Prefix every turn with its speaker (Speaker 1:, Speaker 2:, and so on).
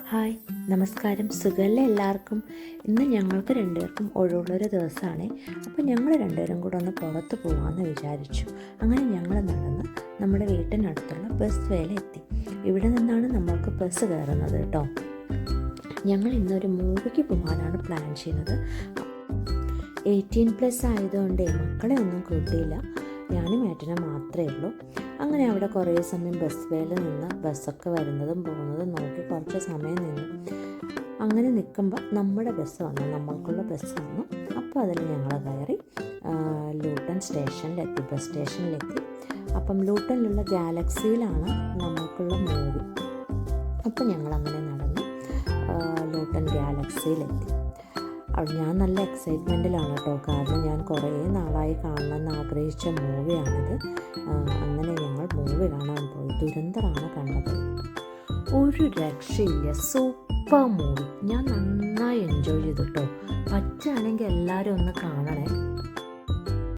Speaker 1: Hi, നമസ്കാരം. സുഖമല്ലേ എല്ലാവർക്കും? ഇന്ന് ഞങ്ങൾക്ക് രണ്ടുപേർക്കും ഒഴിവുള്ളൊരു ദിവസമാണ്. അപ്പോൾ ഞങ്ങൾ രണ്ടുപേരും കൂടെ ഒന്ന് പുറത്ത് പോകാമെന്ന് വിചാരിച്ചു. അങ്ങനെ ഞങ്ങൾ നടന്ന് നമ്മുടെ വീട്ടിനടുത്തുള്ള ബസ് വേലെത്തി. ഇവിടെ നിന്നാണ് നമ്മൾക്ക് ബസ് കയറുന്നത് കേട്ടോ. ഞങ്ങൾ ഇന്നൊരു മൂവിക്ക് പോകാനാണ് പ്ലാൻ ചെയ്യുന്നത്. 18+ ആയതുകൊണ്ട് മക്കളെ ഒന്നും കൂട്ടിയില്ല, ഞാനും ഏട്ടനും മാത്രമേ ഉള്ളൂ. അങ്ങനെ അവിടെ കുറേ സമയം ബസ് വേയിൽ നിന്ന് ബസ്സൊക്കെ വരുന്നതും പോകുന്നതും നോക്കി കുറച്ച് സമയം നിന്നു. അങ്ങനെ നിൽക്കുമ്പോൾ നമ്മുടെ ബസ് വന്നു, നമ്മൾക്കുള്ള ബസ് വന്നു. അപ്പോൾ അതിൽ ഞങ്ങൾ കയറി ലൂട്ടൺ സ്റ്റേഷനിലെത്തി, ബസ് സ്റ്റേഷനിലെത്തി. അപ്പം ലൂട്ടണിലുള്ള ഗാലക്സിയിലാണ് നമ്മൾക്കുള്ള മൂവി. അപ്പോൾ ഞങ്ങളങ്ങനെ നടന്ന് ലൂട്ടൺ ഗാലക്സിയിലെത്തി. ഞാൻ നല്ല എക്സൈറ്റ്മെൻറ്റിലാണ് കേട്ടോ, കാരണം ഞാൻ കുറേ നാളായി കാണണമെന്ന് ആഗ്രഹിച്ച മൂവിയാണിത്. അങ്ങനെ ഞങ്ങൾ മൂവി കാണാൻ പോയി. ദുരന്തറാണ് കണ്ടത്. ഒരു രക്ഷയില്ല, സൂപ്പർ മൂവി. ഞാൻ നന്നായി എൻജോയ് ചെയ്തു കേട്ടോ. പറ്റുകയാണെങ്കിൽ എല്ലാവരും ഒന്ന് കാണണേ.